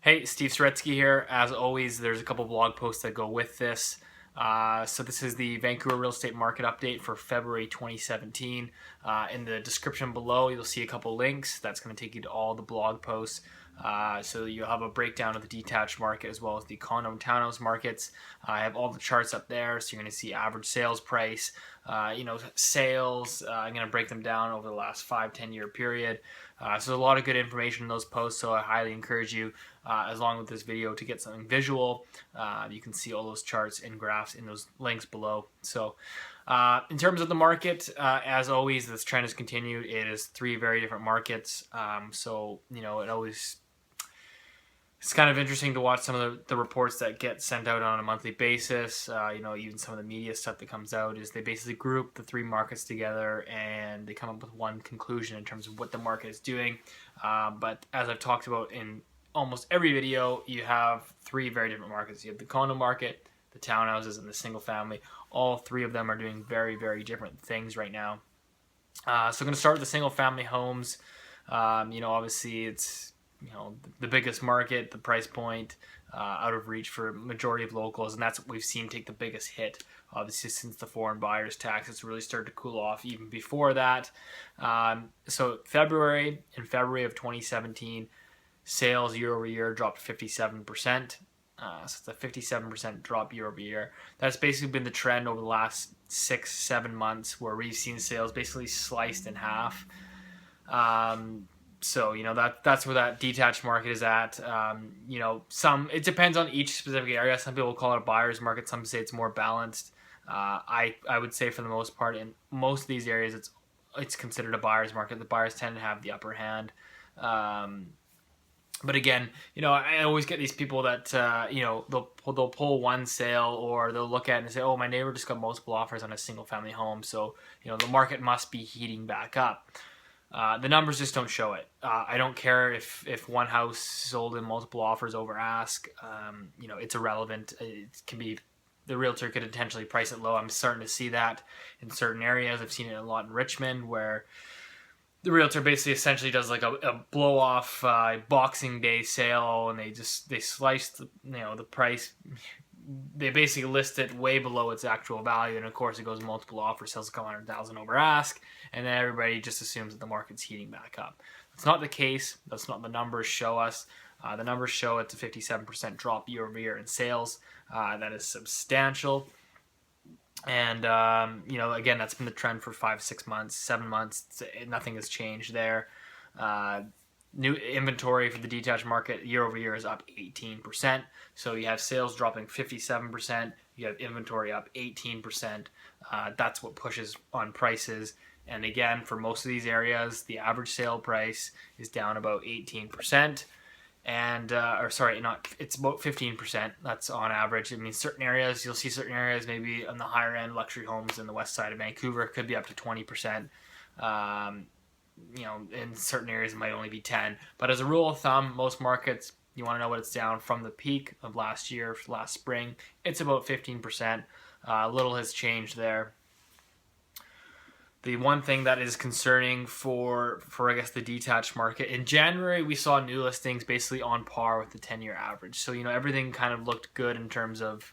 Hey, Steve Saretsky here. As always, there's a couple blog posts that go with this. So this is the Vancouver real estate market update for February 2017. In the description below, you'll see a couple links. That's going to take you to all the blog posts. So you'll have a breakdown of the detached market as well as the condo and townhouse markets. I have all the charts up there, so you're going to see average sales price, sales. I'm going to break them down over the last 5-10 year period. So there's a lot of good information in those posts, so I highly encourage you, as long with this video, to get something visual. You can see all those charts and graphs in those links below. So in terms of the market, as always, this trend has continued. It is three very different markets. It's kind of interesting to watch some of the reports that get sent out on a monthly basis. Even some of the media stuff that comes out is they basically group the three markets together and they come up with one conclusion in terms of what the market is doing. But as I've talked about in almost every video, you have three very different markets. You have the condo market, the townhouses, and the single family. All three of them are doing very, very different things right now. So I'm going to start with the single family homes. Obviously it's the biggest market, the price point, out of reach for majority of locals, and that's what we've seen take the biggest hit. Obviously, since the foreign buyers tax, it's really started to cool off even before that. So in February of 2017, sales year over year dropped 57%. So it's a 57% drop year over year. That's basically been the trend over the last 6-7 months, where we've seen sales basically sliced in half. So that's where that detached market is at. It depends on each specific area. Some people call it a buyer's market. Some say it's more balanced. I would say for the most part, in most of these areas, it's considered a buyer's market. The buyers tend to have the upper hand. But again, I always get these people that they'll pull one sale, or they'll look at it and say, "Oh, my neighbor just got multiple offers on a single family home, so the market must be heating back up." The numbers just don't show it. I don't care if one house sold in multiple offers over ask. It's irrelevant. It can be, the realtor could intentionally price it low. I'm starting to see that in certain areas. I've seen it a lot in Richmond, where the realtor basically essentially does like a blow off Boxing Day sale, and they slice the price. They basically list it way below its actual value, and of course it goes multiple offers, sells a couple $100,000 over ask, and then everybody just assumes that the market's heating back up. That's not the case. That's not the numbers show us. The numbers show it's a 57% drop year over year in sales. That is substantial. And again, that's been the trend for 5-6 months, 7 months. Nothing has changed there. New inventory for the detached market year over year is up 18%. So you have sales dropping 57%. You have inventory up 18%. That's what pushes on prices. And again, for most of these areas, the average sale price is down about 18%. It's about 15%. That's on average. I mean, you'll see certain areas, maybe on the higher end luxury homes in the west side of Vancouver, could be up to 20%. In certain areas it might only be 10. But as a rule of thumb, most markets, you want to know what it's down from the peak of last spring. It's about 15%. Little has changed there. The one thing that is concerning for I guess the detached market, in January we saw new listings basically on par with the 10-year average. So everything kind of looked good in terms of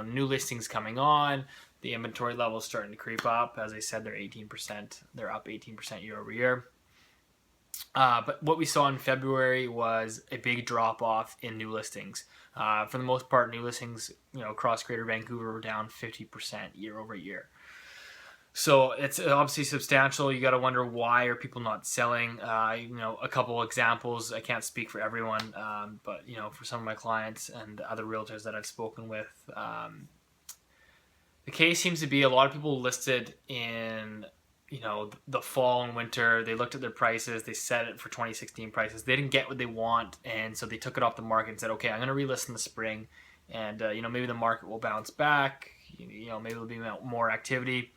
new listings coming on. The inventory level is starting to creep up. As I said, they're 18%. They're up 18% year over year. But what we saw in February was a big drop off in new listings. For the most part, new listings across Greater Vancouver were down 50% year over year. So it's obviously substantial. You got to wonder, why are people not selling? A couple examples. I can't speak for everyone, but for some of my clients and other realtors that I've spoken with, the case seems to be a lot of people listed in the fall and winter. They looked at their prices. They set it for 2016 prices. They didn't get what they want, and so they took it off the market and said, "Okay, I'm going to relist in the spring, and maybe the market will bounce back. Maybe there'll be more activity."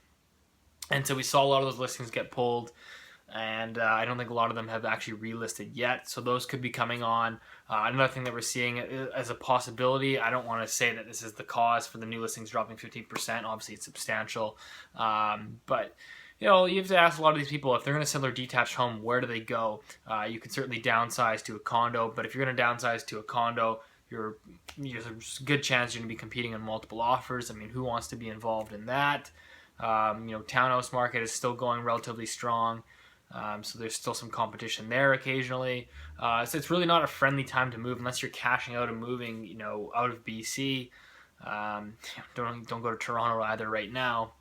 And so we saw a lot of those listings get pulled, and I don't think a lot of them have actually relisted yet. So those could be coming on. Another thing that we're seeing as a possibility, I don't want to say that this is the cause for the new listings dropping 15%. Obviously, it's substantial. But you have to ask a lot of these people if they're going to sell their detached home, where do they go? You can certainly downsize to a condo, but if you're going to downsize to a condo, there's a good chance you're going to be competing on multiple offers. I mean, who wants to be involved in that? Townhouse market is still going relatively strong. So there's still some competition there occasionally. So it's really not a friendly time to move unless you're cashing out and moving, out of BC. Don't go to Toronto either right now.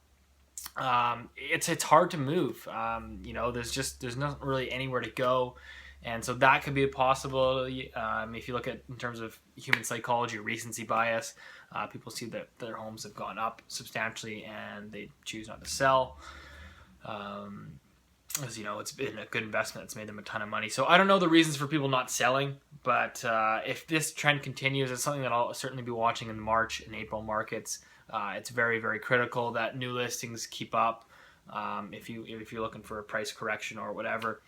It's hard to move. There's not really anywhere to go, and so that could be a possibility. If you look at in terms of human psychology, recency bias, people see that their homes have gone up substantially and they choose not to sell. As it's been a good investment that's made them a ton of money. So I don't know the reasons for people not selling, but if this trend continues, it's something that I'll certainly be watching in March and April markets. It's very, very critical that new listings keep up. If you're looking for a price correction or whatever,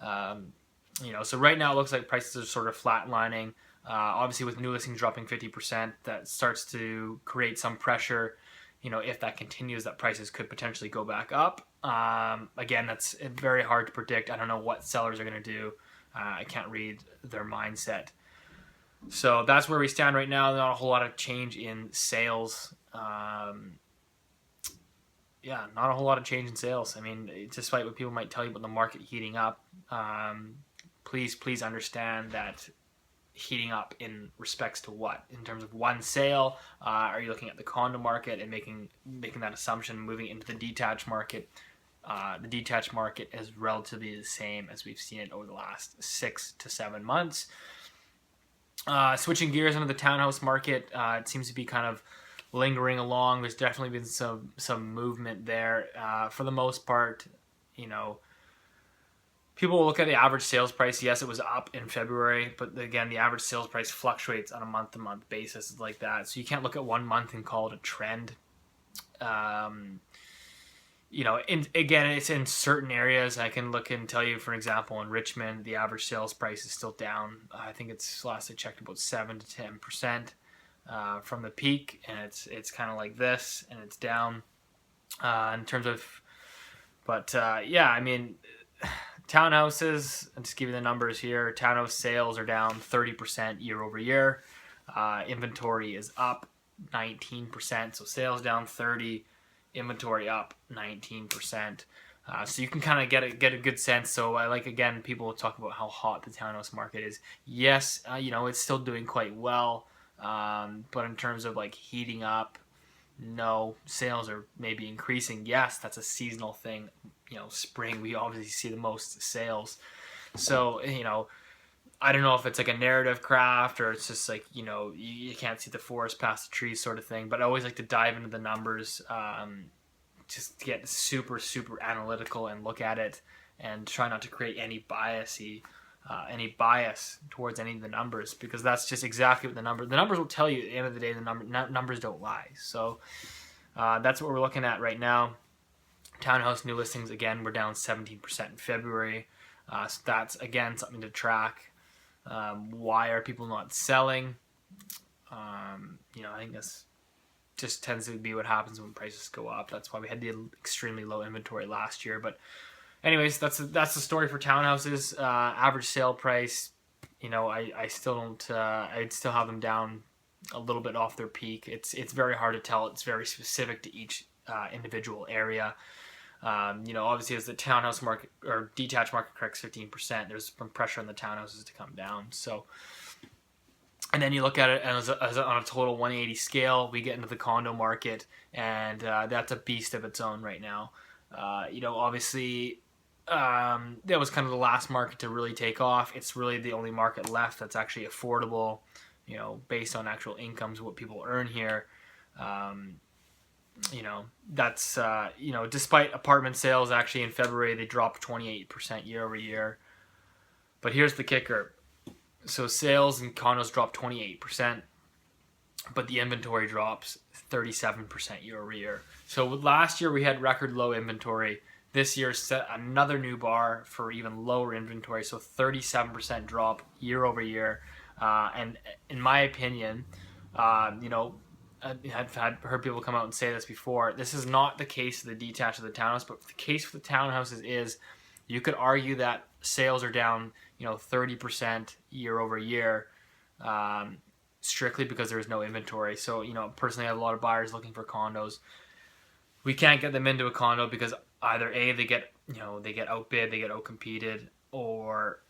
So right now it looks like prices are sort of flatlining. Obviously, with new listings dropping 50%, that starts to create some pressure. If that continues, that prices could potentially go back up. Again, that's very hard to predict. I don't know what sellers are going to do. I can't read their mindset. So that's where we stand right now. Not a whole lot of change in sales. Not a whole lot of change in sales. I mean, despite what people might tell you about the market heating up, please understand that heating up in respects to what? In terms of one sale? Are you looking at the condo market and making that assumption, moving into the detached market? The detached market is relatively the same as we've seen it over the last 6 to 7 months. Switching gears into the townhouse market, it seems to be kind of lingering along. There's definitely been some movement there. For the most part, people will look at the average sales price. Yes, it was up in February, but again, the average sales price fluctuates on a month-to-month basis like that. So you can't look at 1 month and call it a trend. It's in certain areas. I can look and tell you, for example, in Richmond, the average sales price is still down. I think it's last I checked about 7 to 10% from the peak, and it's kind of like this, and it's down in terms of. But townhouses. I'll just give you the numbers here. Townhouse sales are down 30% year over year. Inventory is up 19%. So sales down 30%. Inventory up 19%. So you can kind of get a good sense. So again, people talk about how hot the townhouse market is. Yes, it's still doing quite well. But in terms of heating up, no, sales are maybe increasing. Yes, that's a seasonal thing. Spring, we obviously see the most sales. So, I don't know if it's a narrative craft or it's just you can't see the forest past the trees sort of thing. But I always like to dive into the numbers, just get super, super analytical and look at it and try not to create any bias towards any of the numbers, because that's just exactly what the numbers will tell you. At the end of the day, the numbers don't lie. So that's what we're looking at right now. Townhouse new listings, again, we're down 17% in February. So that's, again, something to track. Why are people not selling? I think that's just tends to be what happens when prices go up. That's why we had the extremely low inventory last year. But anyways, that's the story for townhouses. Average sale price, I still don't. I'd still have them down a little bit off their peak. It's very hard to tell. It's very specific to each individual area. Obviously, as the townhouse market or detached market corrects 15%, there's some pressure on the townhouses to come down. So, and then you look at it as on a total 180 scale, we get into the condo market, and that's a beast of its own right now. Obviously, that was kind of the last market to really take off. It's really the only market left that's actually affordable, based on actual incomes, what people earn here. That's, despite apartment sales actually in February, they dropped 28% year over year. But here's the kicker. So sales in condos dropped 28%, but the inventory drops 37% year over year. So last year we had record low inventory. This year set another new bar for even lower inventory. So 37% drop year over year. And in my opinion, I've heard people come out and say this before. This is not the case of the detached of the townhouse, but the case for the townhouses is you could argue that sales are down, 30% year over year, strictly because there is no inventory. So, personally, I have a lot of buyers looking for condos. We can't get them into a condo because either A, they get outbid, they get outcompeted, or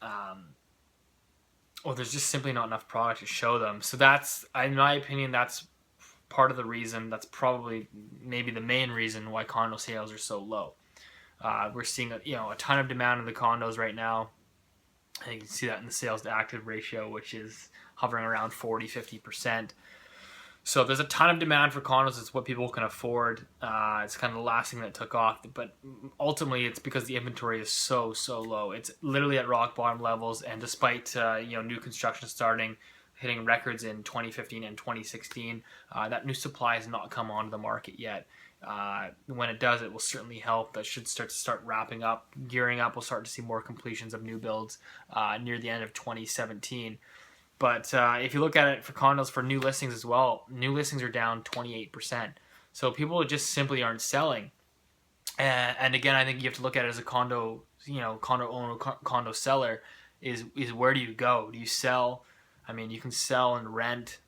there's just simply not enough product to show them. So that's, in my opinion, that's part of the reason. That's probably maybe the main reason why condo sales are so low. We're seeing a ton of demand in the condos right now. And you can see that in the sales to active ratio, which is hovering around 40-50%. So there's a ton of demand for condos. It's what people can afford. It's kind of the last thing that took off. But ultimately, it's because the inventory is so low. It's literally at rock bottom levels. And despite new construction starting, hitting records in 2015 and 2016, that new supply has not come onto the market yet. When it does, it will certainly help. That should start wrapping up, gearing up. We'll start to see more completions of new builds near the end of 2017. But if you look at it for condos, for new listings as well, new listings are down 28%. So people just simply aren't selling. And again, I think you have to look at it as a condo owner, condo seller. Is where do you go? Do you sell? I mean, you can sell and rent,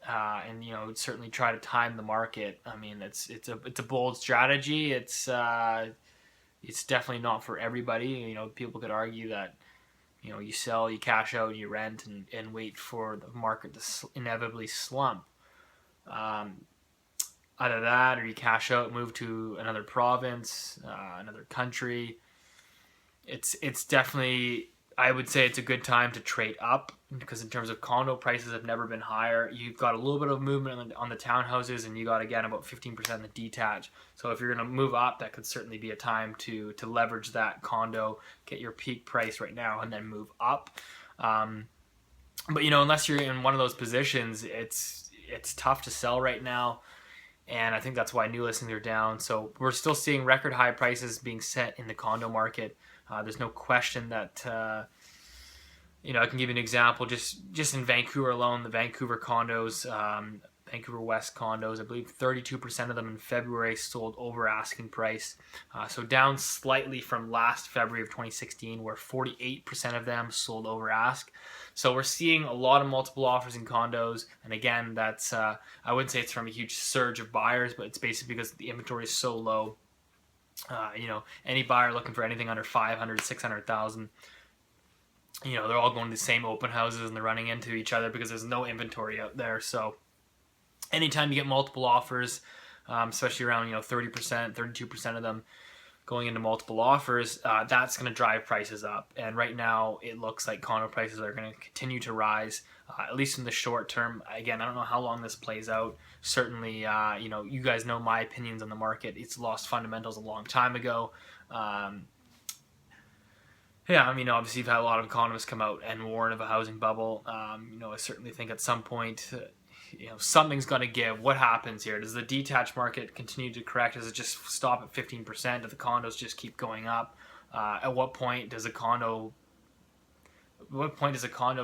and certainly try to time the market. I mean, it's a bold strategy. It's definitely not for everybody. People could argue that you sell, you cash out, you rent, and wait for the market to inevitably slump. Either that, or you cash out, move to another province, another country. It's definitely, I would say it's a good time to trade up, because in terms of condo prices have never been higher. You've got a little bit of movement on the townhouses, and you got, again, about 15% in the detached. So if you're going to move up, that could certainly be a time to leverage that condo, get your peak price right now, and then move up. But unless you're in one of those positions, it's tough to sell right now. And I think that's why new listings are down. So we're still seeing record high prices being set in the condo market. There's no question that, I can give you an example. Just in Vancouver alone, the Vancouver condos, Vancouver West condos, I believe 32% of them in February sold over asking price. So down slightly from last February of 2016, where 48% of them sold over ask. So we're seeing a lot of multiple offers in condos. And again, that's, I wouldn't say it's from a huge surge of buyers, but it's basically because the inventory is so low. Any buyer looking for anything under 500, 600,000, they're all going to the same open houses, and they're running into each other because there's no inventory out there. So anytime you get multiple offers, especially around 30%, 32% of them going into multiple offers, that's going to drive prices up. And right now, it looks like condo prices are going to continue to rise, at least in the short term. Again, I don't know how long this plays out. Certainly, you guys know my opinions on the market. It's lost fundamentals a long time ago. Obviously, you've had a lot of economists come out and warn of a housing bubble. I certainly think at some point, something's going to give. What happens here? Does the detached market continue to correct? Does it just stop at 15%? Do the condos just keep going up? At what point does a condo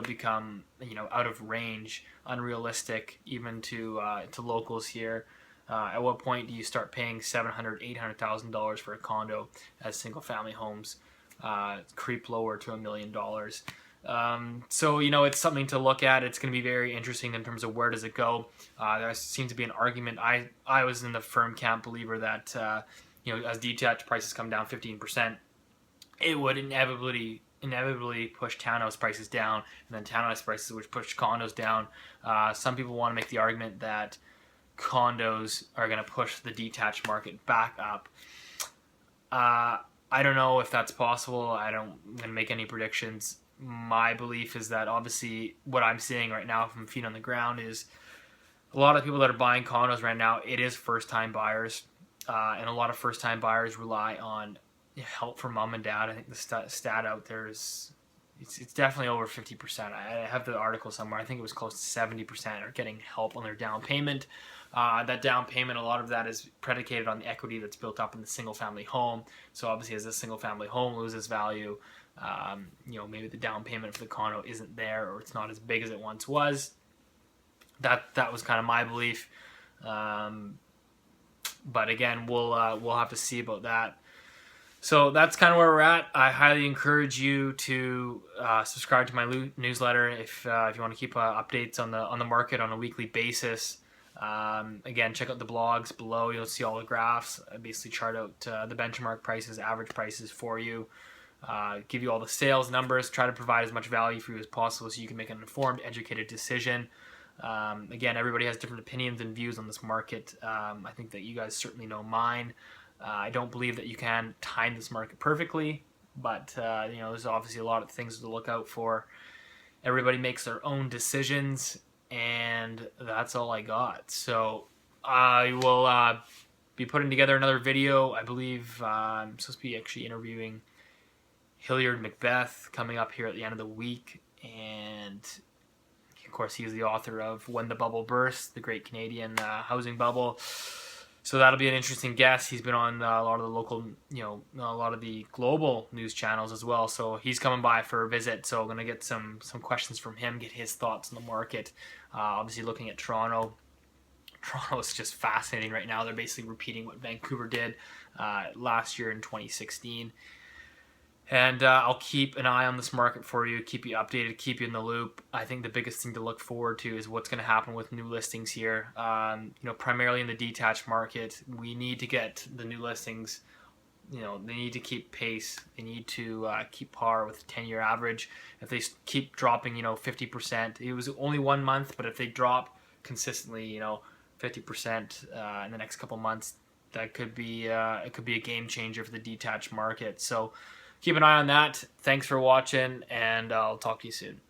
become out of range, unrealistic even to locals here? At what point do you start paying $700,000, $800,000 for a condo as single family homes creep lower to $1 million? So it's something to look at. It's going to be very interesting in terms of where does it go. There seems to be an argument. I was in the firm camp believer that as detached prices come down 15%, it would inevitably push townhouse prices down, and then townhouse prices would push condos down. Some people want to make the argument that condos are going to push the detached market back up. I don't know if that's possible. I'm going to make any predictions. My belief is that obviously what I'm seeing right now from feet on the ground is a lot of people that are buying condos right now, it is first-time buyers. And a lot of first-time buyers rely on help from mom and dad. I think the stat out there is it's definitely over 50%. I have the article somewhere. I think it was close to 70% are getting help on their down payment. That down payment, a lot of that is predicated on the equity that's built up in the single-family home. So obviously as a single-family home loses value, maybe the down payment for the condo isn't there, or it's not as big as it once was. That was kind of my belief. But again, we'll have to see about that. So that's kind of where we're at. I highly encourage you to subscribe to my newsletter if you want to keep updates on the market on a weekly basis. Again, check out the blogs below. You'll see all the graphs. I basically chart out the benchmark prices, average prices for you. Give you all the sales numbers. Try to provide as much value for you as possible so you can make an informed, educated decision. Again, everybody has different opinions and views on this market. I think that you guys certainly know mine. I don't believe that you can time this market perfectly, but there's obviously a lot of things to look out for. Everybody makes their own decisions, and that's all I got. So I will be putting together another video. I believe I'm supposed to be actually interviewing Hilliard Macbeth coming up here at the end of the week, and of course he's the author of When the Bubble Burst, the Great Canadian Housing Bubble. So that'll be an interesting guest. He's been on a lot of the local, a lot of the global news channels as well. So he's coming by for a visit. So I'm going to get some questions from him, get his thoughts on the market. Obviously looking at Toronto. Toronto is just fascinating right now. They're basically repeating what Vancouver did last year in 2016. And I'll keep an eye on this market for you, keep you updated, keep you in the loop. I think the biggest thing to look forward to is what's going to happen with new listings here. Primarily in the detached market, we need to get the new listings. They need to keep pace. They need to keep par with the 10-year average. If they keep dropping, 50%, it was only 1 month, but if they drop consistently, 50% in the next couple months, that could be it could be a game changer for the detached market. So keep an eye on that. Thanks for watching, and I'll talk to you soon.